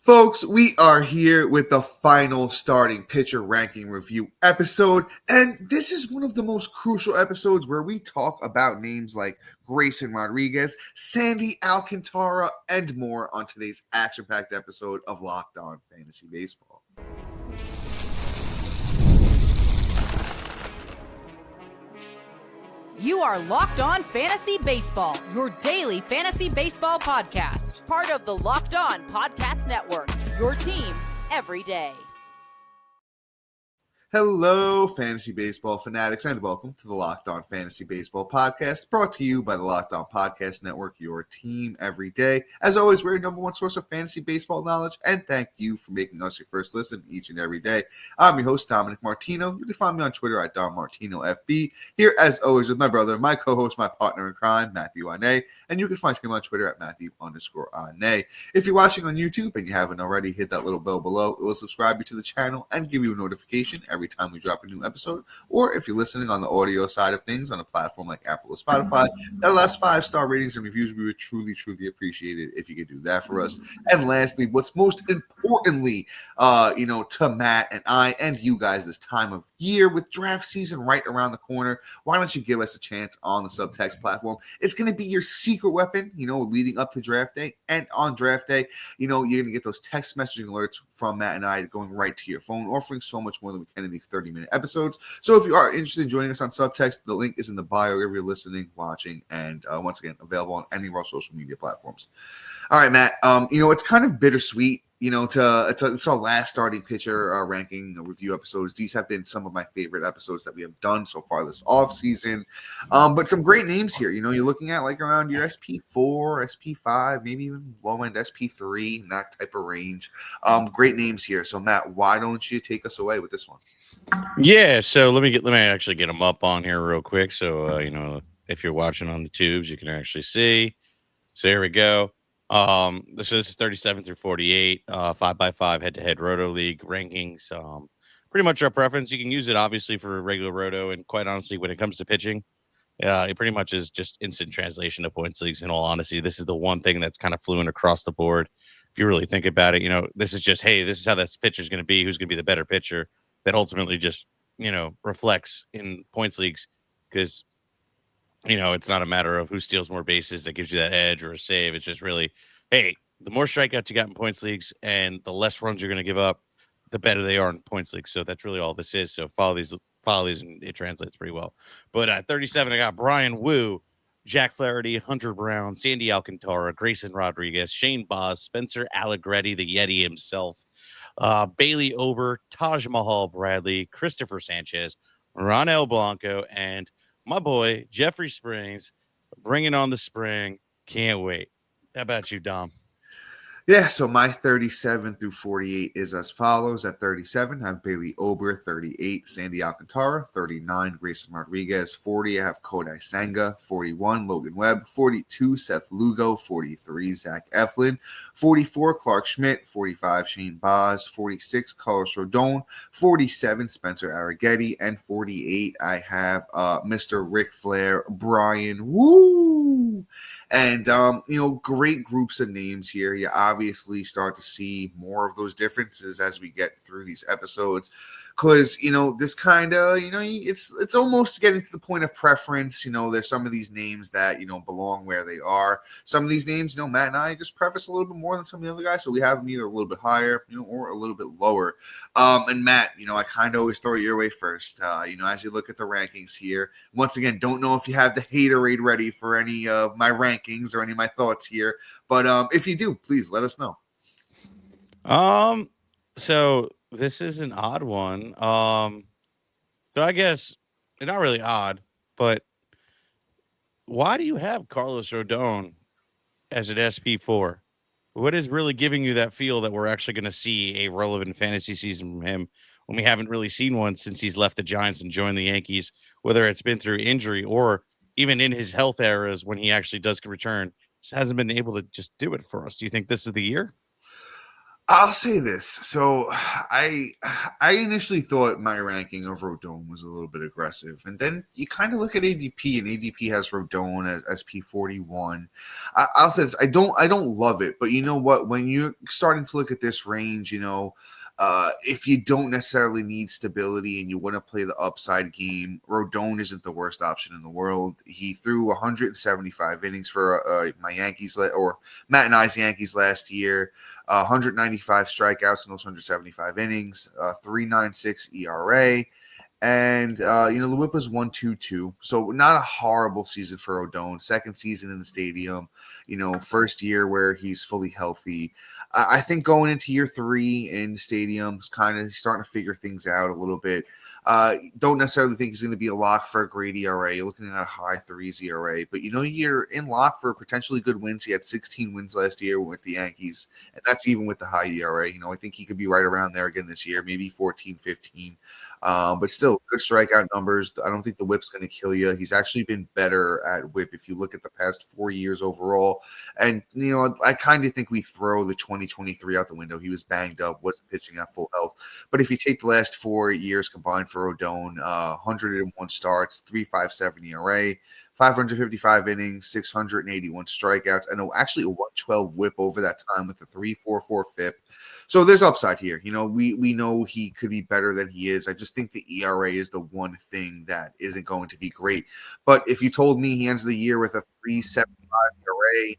Folks, we are here with the final starting pitcher ranking review episode, and this is one of the most crucial episodes where we talk about names like Grayson Rodriguez, Sandy Alcantara, and more on today's action-packed episode of Locked On Fantasy Baseball. You are Locked On Fantasy Baseball, your daily fantasy baseball podcast. Part of the Locked On Podcast Network, your team every day. Hello, fantasy baseball fanatics, and welcome to the Locked On Fantasy Baseball podcast, brought to you by the Locked On Podcast Network, your team every day. As always, we're your number one source of fantasy baseball knowledge, and thank you for making us your first listen each and every day. I'm your host, Dominic Martino. You can find me on Twitter at DomMartinoFB. Here, as always, with my brother, my co-host, my partner in crime, Matthew Ane, and you can find him on Twitter at Matthew_Ane. If you're watching on YouTube and you haven't already, hit that little bell below. It will subscribe you to the channel and give you a notification every time we drop a new episode. Or if you're listening on the audio side of things on a platform like Apple or Spotify that allows 5-star ratings and reviews, we would truly appreciate it if you could do that for us. And lastly, what's most importantly, to Matt and I and you guys this time of year with draft season right around the corner, why don't you give us a chance on the Subtext platform? It's going to be your secret weapon, leading up to draft day. And on draft day, you're going to get those text messaging alerts from Matt and I going right to your phone, offering so much more than we can in these 30-minute episodes. So if you are interested in joining us on Subtext, the link is in the bio if you're listening, watching, and once again, available on any of our social media platforms. All right, Matt, it's kind of bittersweet, it's our last starting pitcher ranking review episodes. These have been some of my favorite episodes that we have done so far this offseason. But some great names here. You're looking at like around your SP4, SP5, maybe even low-end SP3, that type of range. Great names here. So, Matt, why don't you take us away with this one? Yeah, so let me actually get them up on here real quick. So, if you're watching on the tubes, you can actually see. So here we go. This is 37 through 48, 5x5 head-to-head Roto League rankings. Pretty much our preference. You can use it obviously for regular Roto, and quite honestly, when it comes to pitching, it pretty much is just instant translation to points leagues. In all honesty, this is the one thing that's kind of fluent across the board. If you really think about it, this is just, hey, this is how this pitcher is going to be. Who's going to be the better pitcher? That ultimately just, reflects in points leagues, because it's not a matter of who steals more bases that gives you that edge or a save. It's just really, hey, the more strikeouts you got in points leagues and the less runs you're going to give up, the better they are in points leagues. So that's really all this is. So follow these, and it translates pretty well. But at 37, I got Bryan Wu, Jack Flaherty, Hunter Brown, Sandy Alcantara, Grayson Rodriguez, Shane Baz, Spencer Allegretti, the Yeti himself, Bailey Ober, Taj Mahal Bradley, Christopher Sanchez, Ronel Blanco, and my boy, Jeffrey Springs, bringing on the spring. Can't wait. How about you, Dom? Yeah, so my 37 through 48 is as follows. At 37, I have Bailey Ober. 38, Sandy Alcantara. 39, Grayson Rodriguez. 40, I have Kodai Senga. 41, Logan Webb. 42, Seth Lugo. 43, Zach Eflin. 44, Clark Schmidt. 45, Shane Baz. 46, Carlos Rodon. 47, Spencer Allegretti. And 48, I have Mr. Ric Flair, Bryan. Woo! And, great groups of names here. You obviously start to see more of those differences as we get through these episodes. Because, this kind of, it's almost getting to the point of preference. There's some of these names that, belong where they are. Some of these names, Matt and I just preface a little bit more than some of the other guys. So we have them either a little bit higher, or a little bit lower. And Matt, I kind of always throw it your way first. As you look at the rankings here, once again, don't know if you have the haterade ready for any of my rankings or any of my thoughts here. But if you do, please let us know. So this is an odd one. So I guess not really odd, but why do you have Carlos Rodon as an SP4? What is really giving you that feel that we're actually going to see a relevant fantasy season from him when we haven't really seen one since he's left the Giants and joined the Yankees, whether it's been through injury or even in his health eras when he actually does return, just hasn't been able to just do it for us? Do you think this is the year? I'll say this. So I initially thought my ranking of Rodón was a little bit aggressive. And then you kind of look at ADP, and ADP has Rodón as P41. I'll say this. I don't love it, but you know what? When you're starting to look at this range, if you don't necessarily need stability and you want to play the upside game, Rodón isn't the worst option in the world. He threw 175 innings for my Yankees, or Matt and I's Yankees last year. 195 strikeouts in those 175 innings, 3.96 ERA. And, the whip was 1.22. So not a horrible season for Rodón. Second season in the stadium, first year where he's fully healthy. I think going into year 3 in the stadium is kind of starting to figure things out a little bit. Don't necessarily think he's going to be a lock for a great ERA. You're looking at a high 3s ERA, but you're in lock for potentially good wins. He had 16 wins last year with the Yankees, and that's even with the high ERA. I think he could be right around there again this year, maybe 14, 15. But still, good strikeout numbers. I don't think the whip's going to kill you. He's actually been better at whip if you look at the past 4 years overall. And, I kind of think we throw the 2023 out the window. He was banged up, wasn't pitching at full health. But if you take the last 4 years combined for Rodón, 101 starts, 3.57 ERA, 555 innings, 681 strikeouts, and actually a 112 whip over that time with a 3.44 FIP. So there's upside here. We know he could be better than he is. I just think the ERA is the one thing that isn't going to be great. But if you told me he ends the year with a 3.75 ERA,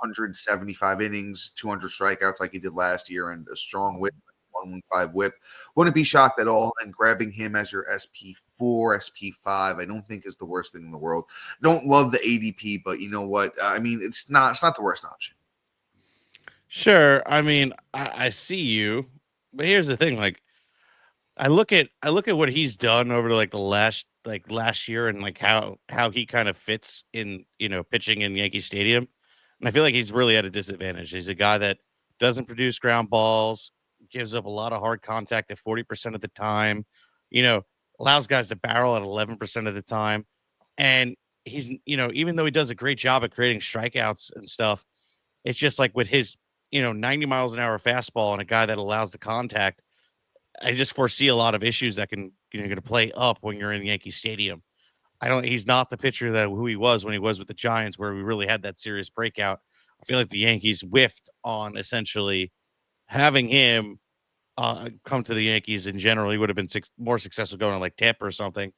175 innings, 200 strikeouts like he did last year, and a strong whip, 115 whip, wouldn't be shocked at all. And grabbing him as your SP4, SP5, I don't think is the worst thing in the world. Don't love the ADP, but you know what? It's not the worst option. Sure. I see you, but here's the thing. Like, I look at what he's done over the last year, and how he kind of fits in, pitching in Yankee Stadium. And I feel like he's really at a disadvantage. He's a guy that doesn't produce ground balls, gives up a lot of hard contact at 40% of the time, allows guys to barrel at 11% of the time. And he's, even though he does a great job at creating strikeouts and stuff, it's just like with his, 90 miles an hour fastball and a guy that allows the contact, I just foresee a lot of issues that can, going to play up when you're in Yankee Stadium. He's not the pitcher who he was when he was with the Giants, where we really had that serious breakout. I feel like the Yankees whiffed on essentially having him come to the Yankees in general. He would have been more successful going to like Tampa or something,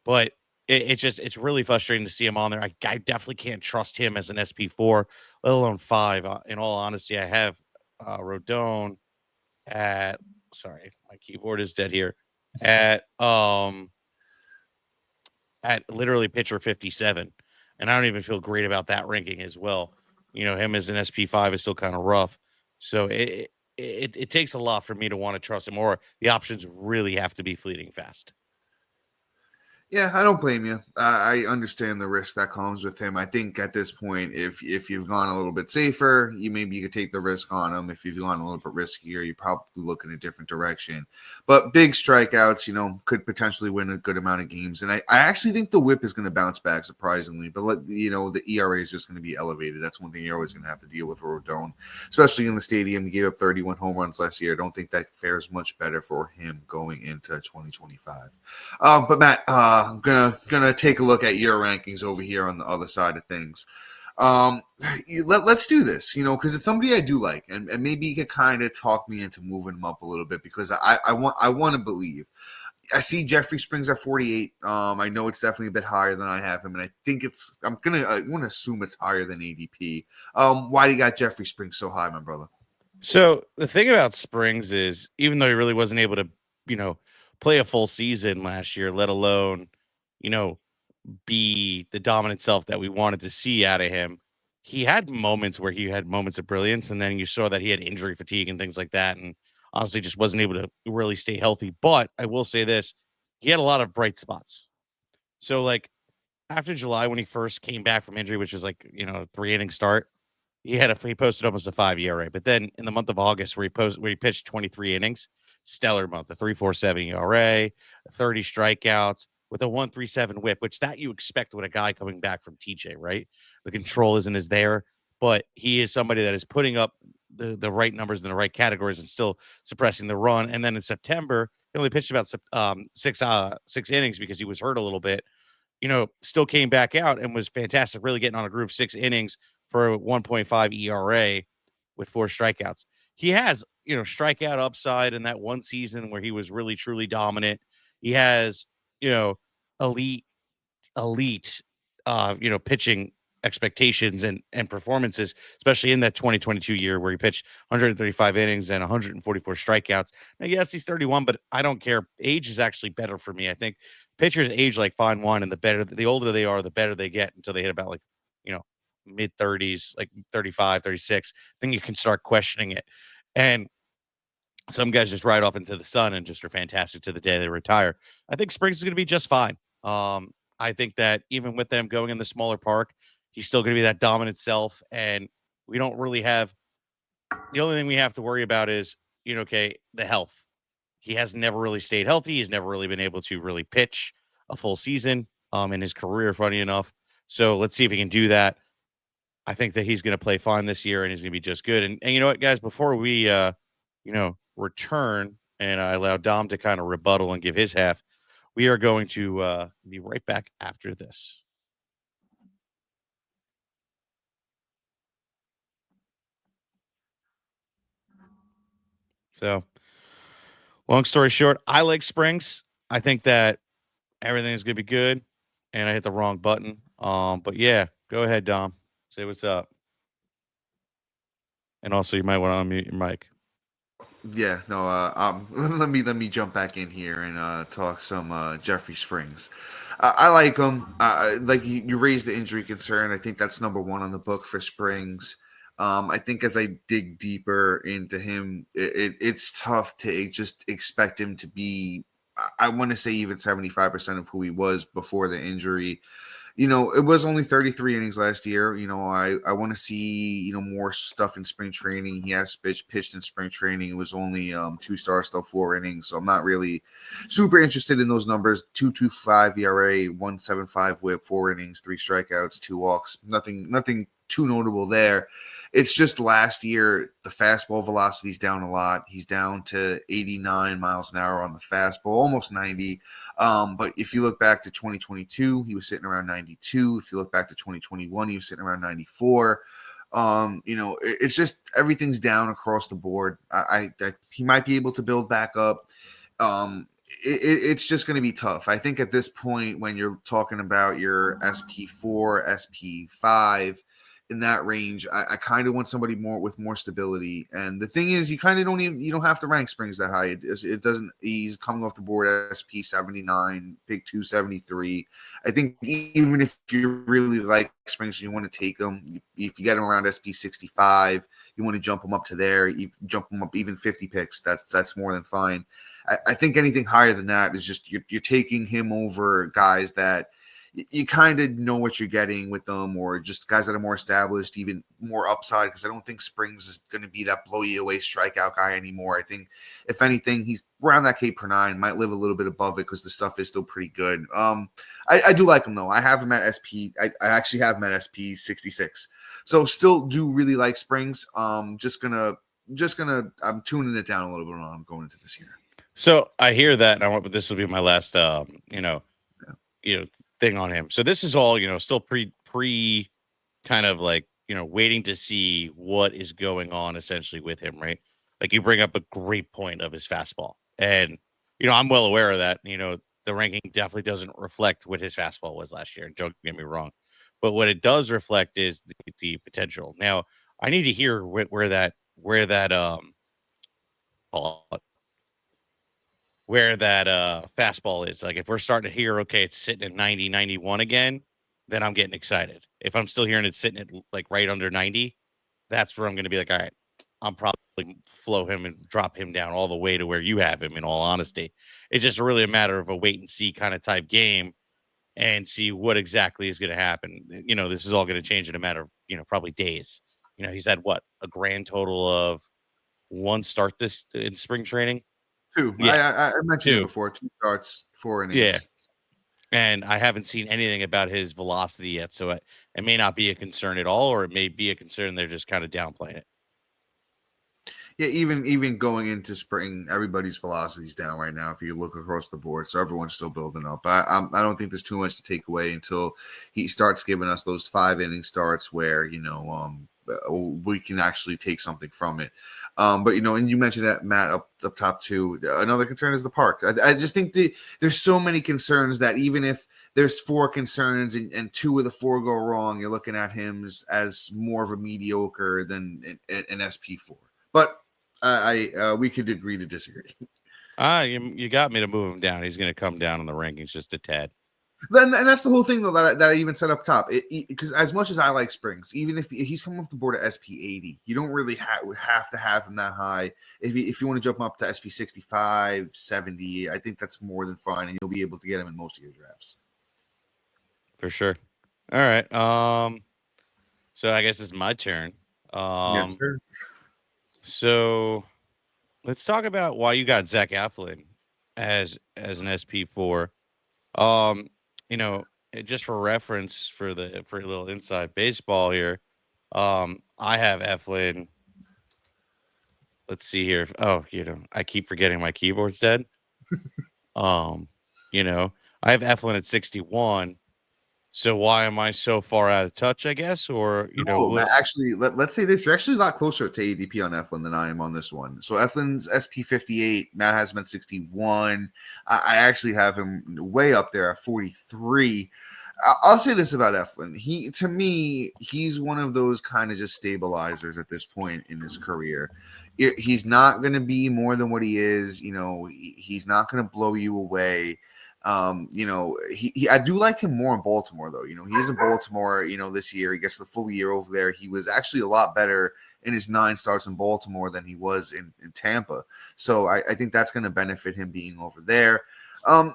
but it's really frustrating to see him on there. I definitely can't trust him as an SP4, let alone 5. In all honesty, I have Rodón at, sorry, my keyboard is dead here, at literally pitcher 57, and I don't even feel great about that ranking as well. Him as an SP5 is still kind of rough, so it takes a lot for me to want to trust him, or the options really have to be fleeting fast. Yeah, I don't blame you. I understand the risk that comes with him. I think at this point, if you've gone a little bit safer, you could take the risk on him. If you've gone a little bit riskier, you're probably looking a different direction. But big strikeouts, could potentially win a good amount of games. And I actually think the whip is going to bounce back surprisingly. But the ERA is just going to be elevated. That's one thing you're always going to have to deal with Rodón, especially in the stadium. He gave up 31 home runs last year. I don't think that fares much better for him going into 2025. But Matt, I'm gonna take a look at your rankings over here on the other side of things. Let's do this, because it's somebody I do like, and maybe you could kind of talk me into moving him up a little bit, because I want to believe. I see Jeffrey Springs at 48. I know it's definitely a bit higher than I have him, and I think I'm gonna assume it's higher than ADP. Why do you got Jeffrey Springs so high, my brother? So the thing about Springs is, even though he really wasn't able to, play a full season last year, let alone, be the dominant self that we wanted to see out of him, he had moments where he had moments of brilliance, and then you saw that he had injury fatigue and things like that, and honestly just wasn't able to really stay healthy. But I will say this, he had a lot of bright spots. So after July, when he first came back from injury, which was 3-inning start, he posted almost a 5 ERA. But then in the month of August, where he pitched 23 innings, stellar month, a 3.47 ERA, 30 strikeouts with a 1.37 whip, which that you expect with a guy coming back from TJ, right? The control isn't as there, but he is somebody that is putting up the right numbers in the right categories and still suppressing the run. And then in September, he only pitched about 6 innings because he was hurt a little bit. Still came back out and was fantastic, really getting on a groove. 6 innings for a 1.5 ERA with 4 strikeouts. He has, strikeout upside in that one season where he was really truly dominant. He has, you know, elite pitching expectations and performances, especially in that 2022 year where he pitched 135 innings and 144 strikeouts. Now, yes, he's 31, but I don't care. Age is actually better for me. I think pitchers age like fine wine, and the older they are, the better they get until they hit about you know, mid 30s, like 35, 36. Then you can start questioning it. And some guys just ride off into the sun and just are fantastic to the day they retire. I think Springs is going to be just fine. I think that even with them going in the smaller park, he's still going to be that dominant self. And we don't really have the only thing we have to worry about is, the health. He has never really stayed healthy. He's never really been able to really pitch a full season in his career, funny enough. So let's see if he can do that. I think that he's going to play fine this year and he's going to be just good. And you know what, guys, before we, return and I allow Dom to kind of rebuttal and give his half, we are going to be right back after this. So, long story short, I like Springs. I think that everything is going to be good, and I hit the wrong button. But yeah, go ahead, Dom. Say what's up. And also, you might want to unmute your mic. Yeah, no. Let me jump back in here and talk some Jeffrey Springs. I like him. Like you raised the injury concern. I think that's number one on the book for Springs. I think as I dig deeper into him, it's tough to just expect him to be. I want to say even 75% of who he was before the injury. It was only 33 innings last year. I want to see, more stuff in spring training. He has pitched in spring training. It was only 2 starts, though, 4 innings. So I'm not really super interested in those numbers. 2.25 ERA, 1.75 WHIP, 4 innings, 3 strikeouts, 2 walks. Nothing too notable there. It's just last year, the fastball velocity is down a lot. He's down to 89 miles an hour on the fastball, almost 90. But if you look back to 2022, he was sitting around 92. If you look back to 2021, he was sitting around 94. It's just everything's down across the board. I he might be able to build back up. It's just going to be tough. I think at this point, when you're talking about your SP4, SP5, in that range, I kind of want somebody with more stability. And the thing is, you kind of you don't have to rank Springs that high. It doesn't. He's coming off the board at SP 79, pick 273. I think even if you really like Springs, you want to take him. If you get him around SP 65, you want to jump him up to there. You jump him up even 50 picks. That's more than fine. I think anything higher than that is just you're taking him over guys that you kind of know what you're getting with them, or just guys that are more established, even more upside, because I don't think Springs is going to be that blow you away strikeout guy anymore. I think, if anything, he's around that K per 9, might live a little bit above it because the stuff is still pretty good. I do like him, though. I have him at SP. I actually have him at SP 66. So still do really like Springs. I'm tuning it down a little bit when I'm going into this year. So I hear that, and but this will be my last, thing on him. So this is all, still pre kind of like, waiting to see what is going on essentially with him, right? Like, you bring up a great point of his fastball. And, I'm well aware of that. The ranking definitely doesn't reflect what his fastball was last year. And don't get me wrong. But what it does reflect is the potential. Now, I need to hear where that fastball is. Like, if we're starting to hear, okay, it's sitting at 90, 91 again, then I'm getting excited. If I'm still hearing it sitting at like right under 90, that's where I'm going to be like, all right, I'm probably flow him and drop him down all the way to where you have him, in all honesty. It's just really a matter of a wait and see kind of type game and see what exactly is going to happen. This is all going to change in a matter of, probably days. He's had a grand total of 1 start this in spring training. 2. Yeah. I mentioned it before. 2 starts, 4 innings. Yeah. And I haven't seen anything about his velocity yet. So it may not be a concern at all, or it may be a concern. They're just kind of downplaying it. Yeah, even going into spring, everybody's velocity's down right now. If you look across the board, so everyone's still building up. I don't think there's too much to take away until he starts giving us those 5 inning starts where we can actually take something from it. But and you mentioned that, Matt, up top too. Another concern is the park. I just think there's so many concerns that even if there's 4 concerns and 2 of the 4 go wrong, you're looking at him as more of a mediocre than an SP4. But we could agree to disagree. You got me to move him down. He's going to come down in the rankings just a tad. And that's the whole thing, though, that I even said up top. Because as much as I like Springs, even if he's coming off the board at SP80, you don't really have to have him that high. If you want to jump him up to SP65, 70, I think that's more than fine, and you'll be able to get him in most of your drafts. For sure. All right. So I guess it's my turn. Yes, sir. So let's talk about why you got Zach Eflin as an SP4. Just for reference for a little inside baseball here. I have Eflin. Let's see here. Oh, I keep forgetting my keyboard's dead. I have Eflin at 61. So why am I so far out of touch, I guess? Or, Matt, actually, let's say this. You're actually a lot closer to ADP on Eflin than I am on this one. So Eflin's SP58. Matt has him at 61. I actually have him way up there at 43. I'll say this about Eflin. To me, he's one of those kind of just stabilizers at this point in his career. He's not going to be more than what he is. He's not going to blow you away. I do like him more in Baltimore, though. He is in Baltimore, this year. He gets the full year over there. He was actually a lot better in his 9 starts in Baltimore than he was in Tampa. So I think that's going to benefit him being over there.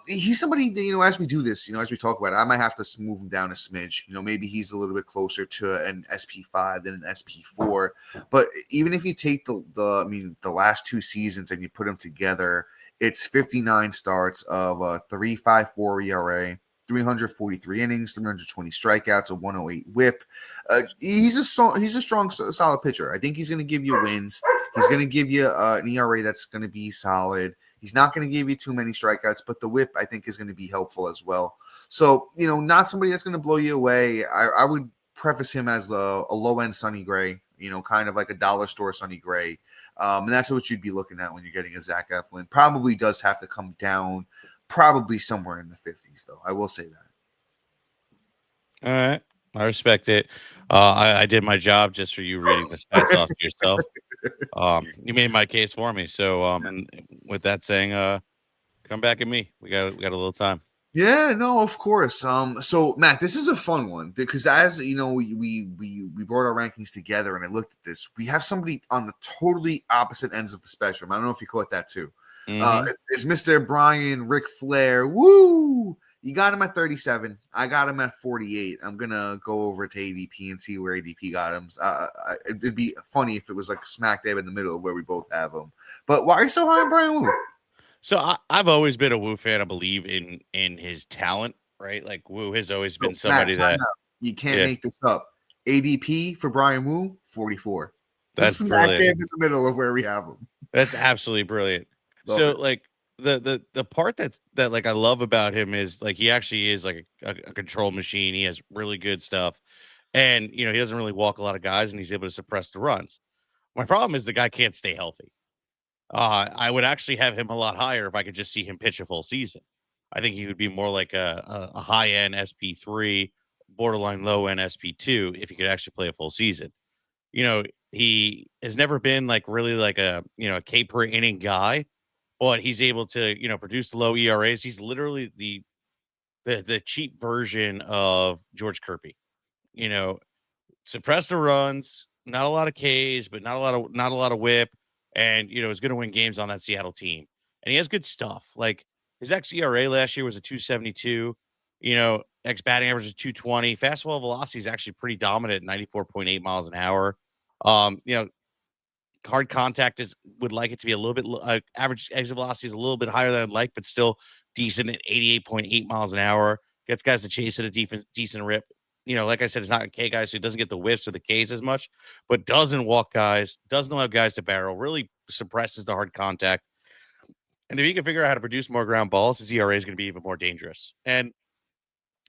He's somebody that, as we do this, as we talk about it, I might have to move him down a smidge. Maybe he's a little bit closer to an SP5 than an SP4. But even if you take the last 2 seasons and you put them together, it's 59 starts of a 3.54 ERA, 343 innings, 320 strikeouts, a 108 WHIP. He's a strong, solid pitcher. I think he's going to give you wins. He's going to give you an ERA that's going to be solid. He's not going to give you too many strikeouts, but the WHIP, I think, is going to be helpful as well. So, not somebody that's going to blow you away. I would preface him as a low-end Sonny Gray, kind of like a dollar store Sonny Gray. And that's what you'd be looking at when you're getting a Zach Eflin. Probably does have to come down, probably somewhere in the 50s, though. I will say that. All right. I respect it. I did my job just for you reading the stats off yourself. You made my case for me. So, and with that saying, come back at me. We got a little time. Yeah, no, of course. So Matt, this is a fun one because as we brought our rankings together and I looked at this, we have somebody on the totally opposite ends of the spectrum. I don't know if you caught that too. Mm-hmm. It's Mr. Bryan, Ric Flair. Woo! You got him at 37. I got him at 48. I'm gonna go over to ADP and see where ADP got him. It'd be funny if it was like smack dab in the middle of where we both have him. But why are you so high on Bryan Woo? So I've always been a Woo fan. I believe in his talent, right? Like Woo has always been somebody Matt, that you can't make this up. ADP for Bryan Woo, 44. That's smack brilliant. dab in the middle of where we have him. That's absolutely brilliant. Love So it. like the part that like I love about him is like he actually is like a control machine. He has really good stuff, and he doesn't really walk a lot of guys, and he's able to suppress the runs. My problem is the guy can't stay healthy. I would actually have him a lot higher if I could just see him pitch a full season. I think he would be more like a high end SP3, borderline low end SP2 if he could actually play a full season. He has never been like really like a K per inning guy, but he's able to produce low ERAs. He's literally the cheap version of George Kirby. Suppress the runs, not a lot of Ks, but not a lot of WHIP. And is going to win games on that Seattle team, and he has good stuff. Like his xERA last year was a 2.72. X batting average is 2.20. Fastball velocity is actually pretty dominant, 94.8 miles an hour. Hard contact would like it to be a little bit average exit velocity is a little bit higher than I'd like, but still decent at 88.8 miles an hour. Gets guys to chase at a decent rip. Like I said, it's not a K guy, so he doesn't get the whiffs or the Ks as much, but doesn't walk guys, doesn't allow guys to barrel. Really suppresses the hard contact. And if he can figure out how to produce more ground balls, his ERA is going to be even more dangerous. And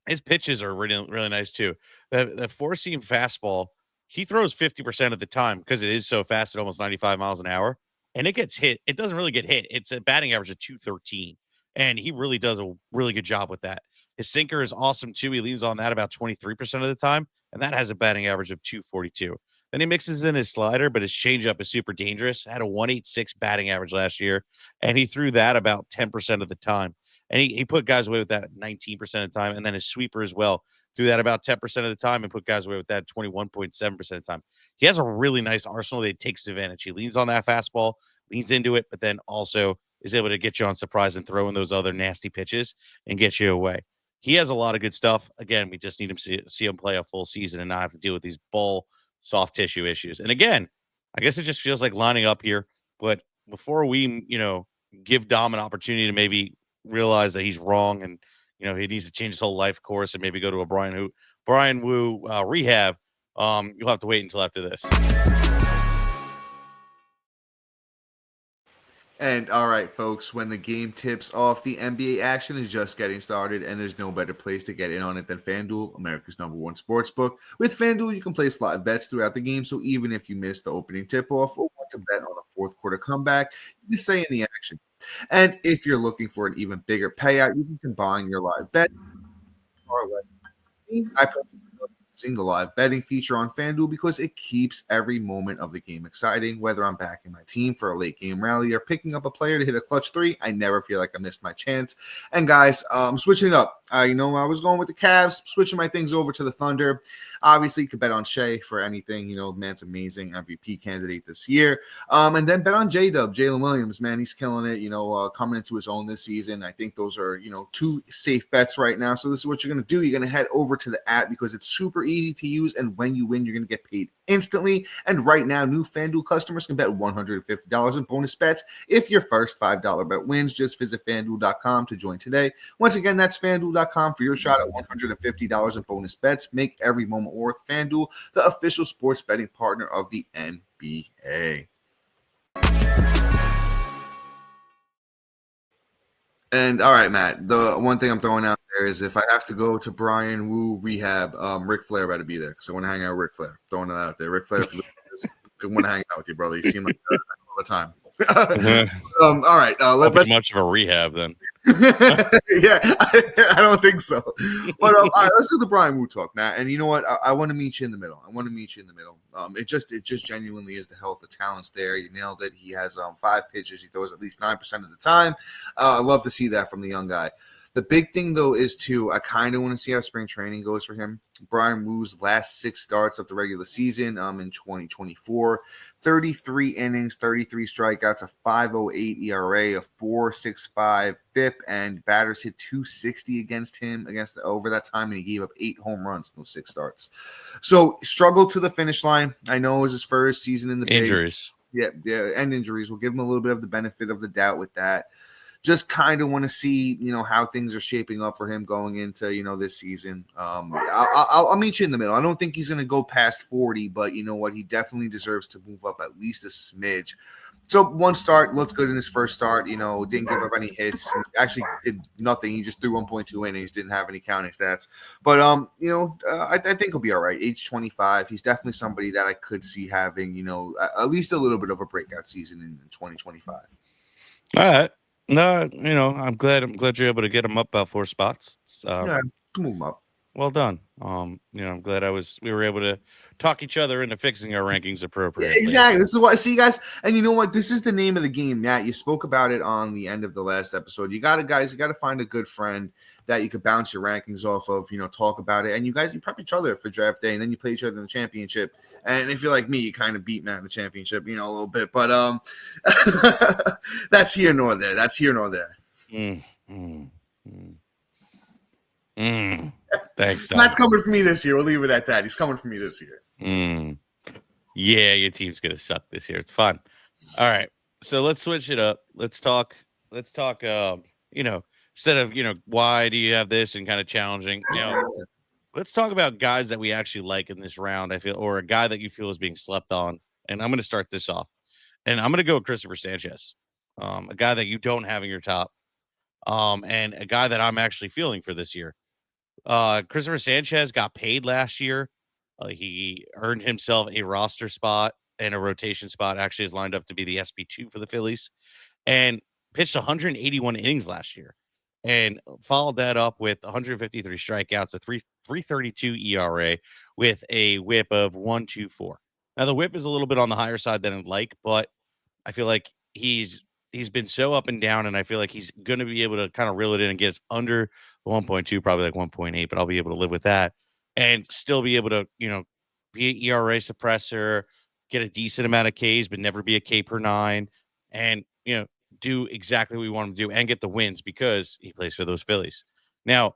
his pitches are really, really nice too. The four-seam fastball, he throws 50% of the time because it is so fast at almost 95 miles an hour. And it gets hit. It doesn't really get hit. It's a batting average of 213. And he really does a really good job with that. His sinker is awesome too. He leans on that about 23% of the time. And that has a batting average of 242. Then he mixes in his slider, but his changeup is super dangerous. Had a 186 batting average last year. And he threw that about 10% of the time. And he put guys away with that 19% of the time. And then his sweeper as well threw that about 10% of the time and put guys away with that 21.7% of the time. He has a really nice arsenal that takes advantage. He leans on that fastball, leans into it, but then also is able to get you on surprise and throw in those other nasty pitches and get you away. He has a lot of good stuff. Again, we just need him see him play a full season and not have to deal with these ball soft tissue issues. And again, I guess it just feels like lining up here. But before we, give Dom an opportunity to maybe realize that he's wrong and he needs to change his whole life course and maybe go to a Bryan Woo rehab, you'll have to wait until after this. And all right, folks, when the game tips off, the NBA action is just getting started, and there's no better place to get in on it than FanDuel, America's #1 sportsbook. With FanDuel, you can place live bets throughout the game, so even if you miss the opening tip-off or want to bet on a fourth quarter comeback, you can stay in the action. And if you're looking for an even bigger payout, you can combine your live bet. I personally love using the live betting feature on FanDuel because it keeps every moment of the game exciting. Whether I'm backing my team for a late game rally or picking up a player to hit a clutch three, I never feel like I missed my chance. And guys, I'm switching up. I was going with the Cavs, switching my things over to the Thunder. Obviously, you could bet on Shea for anything. The man's amazing, MVP candidate this year. And then bet on J-Dub, Jalen Williams. Man, he's killing it, coming into his own this season. I think those are, two safe bets right now. So this is what you're going to do. You're going to head over to the app because it's super easy to use. And when you win, you're going to get paid instantly. And right now, new FanDuel customers can bet $150 in bonus bets if your first $5 bet wins. Just visit FanDuel.com to join today. Once again, that's FanDuel.com for your shot at $150 in bonus bets. Make every moment worth. FanDuel, the official sports betting partner of the NBA. And all right, Matt, the one thing I'm throwing out there is if I have to go to Bryan Woo rehab, Ric Flair better be there because I want to hang out with Ric Flair. Throwing that out there. Ric Flair, I want to hang out with you, brother. You seem like all the time. All right. Let's much of a rehab then. Yeah, I don't think so. But all right, let's do the Bryan Woo talk, Matt. And you know what? I want to meet you in the middle. It just genuinely is the health of talents there. You nailed it. He has 5 pitches. He throws at least 9% of the time. I love to see that from the young guy. The big thing, though, is I kind of want to see how spring training goes for him. Bryan Woo's last 6 starts of the regular season in 2024, 33 innings, 33 strikeouts, a 5.08 ERA, a 4.65 FIP, and batters hit 260 against him over that time, and he gave up 8 home runs in those 6 starts. So struggled to the finish line. I know it was his first season in the injuries. Yeah, and injuries. We'll give him a little bit of the benefit of the doubt with that. Just kind of want to see, how things are shaping up for him going into, this season. I'll meet you in the middle. I don't think he's going to go past 40, but you know what? He definitely deserves to move up at least a smidge. So 1 start, looked good in his first start, didn't give up any hits. Actually did nothing. He just threw 1.2 innings, didn't have any counting stats. But, I think he'll be all right. Age 25, he's definitely somebody that I could see having, at least a little bit of a breakout season in 2025. All right. No, I'm glad you're able to get him up about 4 spots. Yeah, move him up. Well done. I'm glad we were able to talk each other into fixing our rankings appropriately. Yeah, exactly. This is what I see, guys. And you know what? This is the name of the game, Matt. You spoke about it on the end of the last episode. You got to find a good friend that you could bounce your rankings off of, talk about it. And you prep each other for draft day, and then you play each other in the championship. And if you're like me, you kind of beat Matt in the championship, a little bit. But that's here nor there. Thanks, Tom. Matt's coming for me this year. We'll leave it at that. He's coming for me this year. Yeah, your team's gonna suck this year. It's fun. All right, so let's switch it up. Let's talk. Instead of why do you have this and kind of challenging. Let's talk about guys that we actually like in this round. I feel, or a guy that you feel is being slept on. And I'm going to start this off. And I'm going to go with Christopher Sanchez, a guy that you don't have in your top, and a guy that I'm actually feeling for this year. Christopher Sanchez got paid last year. He earned himself a roster spot and a rotation spot. Actually, is lined up to be the SP2 for the Phillies, and pitched 181 innings last year, and followed that up with 153 strikeouts, a 3.32 ERA, with a WHIP of 1.24. Now the WHIP is a little bit on the higher side than I'd like, but I feel like he's been so up and down, and I feel like he's going to be able to kind of reel it in and get us under 1.2, probably like 1.8, but I'll be able to live with that and still be able to, be an ERA suppressor, get a decent amount of Ks, but never be a K per nine, and do exactly what we want him to do and get the wins because he plays for those Phillies. Now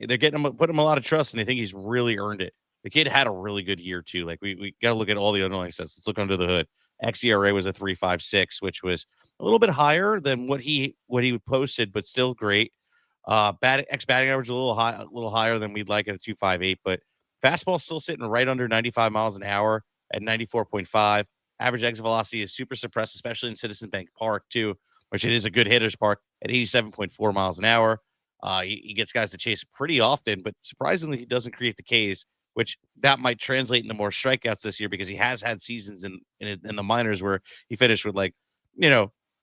they're putting him a lot of trust, and I think he's really earned it. The kid had a really good year too. Like we got to look at all the underlying stats. Let's look under the hood. xERA was a 3.56, which was a little bit higher than what he posted, but still great. Batting average a little higher than we'd like at a 2.58, but fastball still sitting right under 95 miles an hour at 94.5. Average exit velocity is super suppressed, especially in Citizens Bank Park too, which it is a good hitter's park at 87.4 miles an hour. He gets guys to chase pretty often, but surprisingly, he doesn't create the Ks, which that might translate into more strikeouts this year because he has had seasons in the minors where he finished with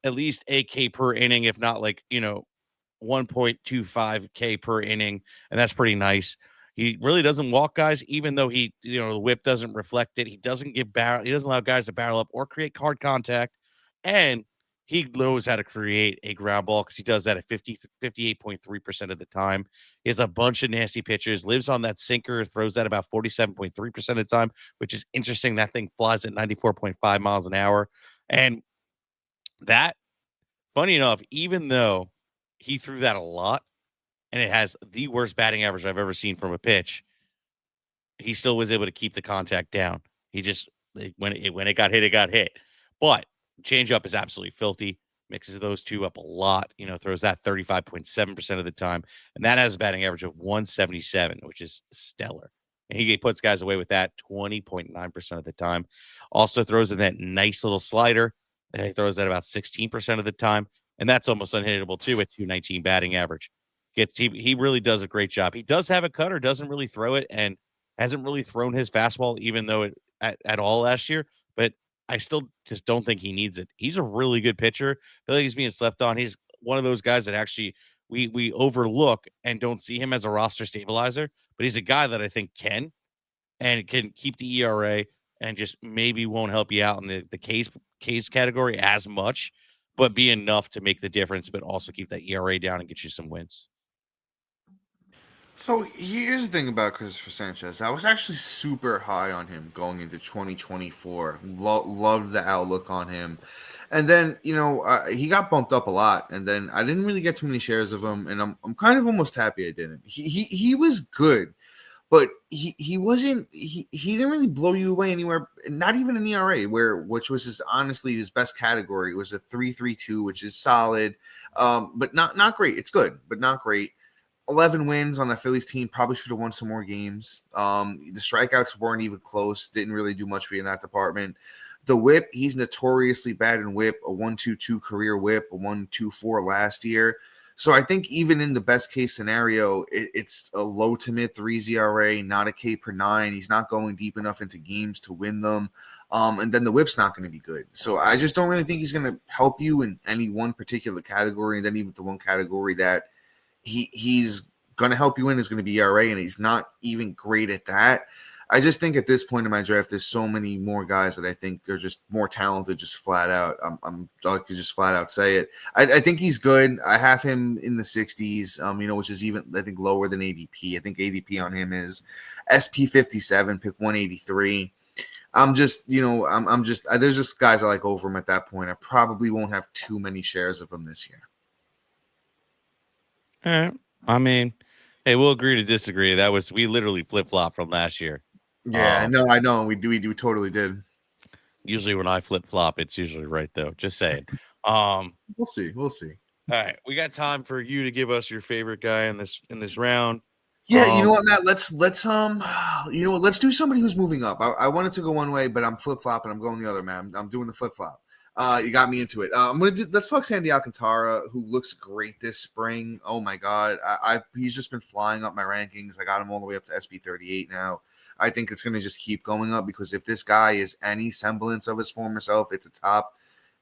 at least a K per inning, if not 1.25 K per inning, and that's pretty nice. He really doesn't walk guys, even though the WHIP doesn't reflect it. He doesn't he doesn't allow guys to barrel up or create hard contact, and he knows how to create a ground ball because he does that at 58.3% of the time. He has a bunch of nasty pitches, lives on that sinker, throws that about 47.3% of the time, which is interesting. That thing flies at 94.5 miles an hour. And that, funny enough, even though he threw that a lot and it has the worst batting average I've ever seen from a pitch, he still was able to keep the contact down. He just, when it got hit, it got hit. But changeup is absolutely filthy. Mixes those two up a lot. Throws that 35.7% of the time, and that has a batting average of 177, which is stellar. And he puts guys away with that 20.9% of the time. Also throws in that nice little slider. He throws that about 16% of the time, and that's almost unhittable too at 219 batting average. He really does a great job. He does have a cutter, doesn't really throw it, and hasn't really thrown his fastball, even though at all last year. But I still just don't think he needs it. He's a really good pitcher. I feel like he's being slept on. He's one of those guys that actually we overlook and don't see him as a roster stabilizer, but he's a guy that I think can keep the ERA and just maybe won't help you out in the K's category as much, but be enough to make the difference, but also keep that ERA down and get you some wins. So here's the thing about Christopher Sanchez. I was actually super high on him going into 2024. Loved the outlook on him. And then, he got bumped up a lot. And then I didn't really get too many shares of him. And I'm kind of almost happy I didn't. He was good, but he didn't really blow you away anywhere. Not even an ERA, which was honestly his best category. It was a 3.32, which is solid, but not great. It's good, but not great. 11 wins on the Phillies team. Probably should have won some more games. The strikeouts weren't even close. Didn't really do much for you in that department. The WHIP, he's notoriously bad in WHIP. A 1.22 career WHIP, a 1.24 last year. So I think even in the best case scenario, it's a low to mid 3 ERA, not a K per nine. He's not going deep enough into games to win them. And then the WHIP's not going to be good. So I just don't really think he's going to help you in any one particular category. And then even the one category that he's going to help you in is going to be ERA, and he's not even great at that. I just think at this point in my draft, there's so many more guys that I think are just more talented, just flat out. I could just flat out say it. I think he's good. I have him in the 60s, which is even, I think, lower than ADP. I think ADP on him is SP 57, pick 183. There's just guys I like over him at that point. I probably won't have too many shares of him this year. All right. I mean, hey, we'll agree to disagree. We literally flip-flop from last year. Yeah, I know. We totally did. Usually when I flip-flop, it's usually right though. Just saying. We'll see. All right. We got time for you to give us your favorite guy in this round. Yeah, you know what, Matt? Let's do somebody who's moving up. I wanted to go one way, but I'm flip-flopping. I'm going the other, man. I'm doing the flip-flop. You got me into it. Let's talk Sandy Alcantara, who looks great this spring. Oh my God, he's just been flying up my rankings. I got him all the way up to SP38 now. I think it's going to just keep going up because if this guy is any semblance of his former self, it's a top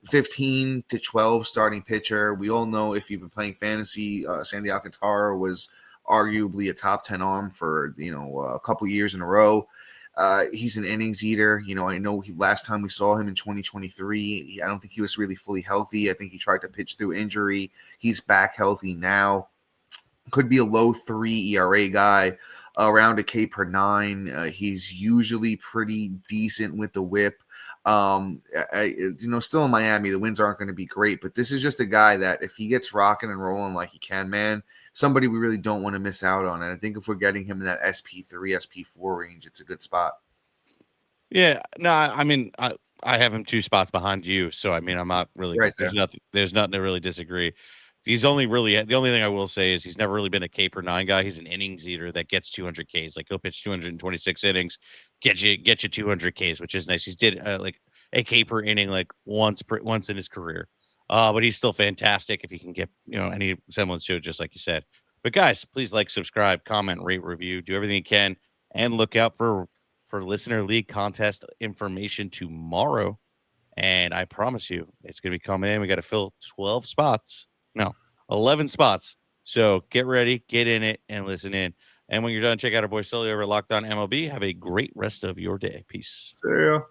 15 to 12 starting pitcher. We all know if you've been playing fantasy, Sandy Alcantara was arguably a top 10 arm for a couple years in a row. He's an innings eater. I know last time we saw him in 2023, I don't think he was really fully healthy. I think he tried to pitch through injury. He's back healthy now. Could be a low 3 ERA guy, around a K per 9. He's usually pretty decent with the whip. Still in Miami, the wins aren't going to be great, but this is just a guy that if he gets rocking and rolling like he can, man, somebody we really don't want to miss out on. And I think if we're getting him in that SP3, SP4 range, it's a good spot. Yeah, no, I mean, I have him 2 spots behind you, so I mean, I'm not really right there's nothing to really disagree. He's only really the only thing I will say is he's never really been a K per 9 guy. He's an innings eater that gets 200 Ks. Like he'll pitch 226 innings, get you 200 Ks, which is nice. He's did like a K per inning like once in his career. But he's still fantastic if he can get any semblance to it, just like you said. But guys, please like, subscribe, comment, rate, review, do everything you can, and look out for listener league contest information tomorrow. And I promise you, it's going to be coming in. We got to fill 11 spots. So get ready, get in it, and listen in. And when you're done, check out our boy Sully over at Locked On MLB. Have a great rest of your day. Peace. See ya.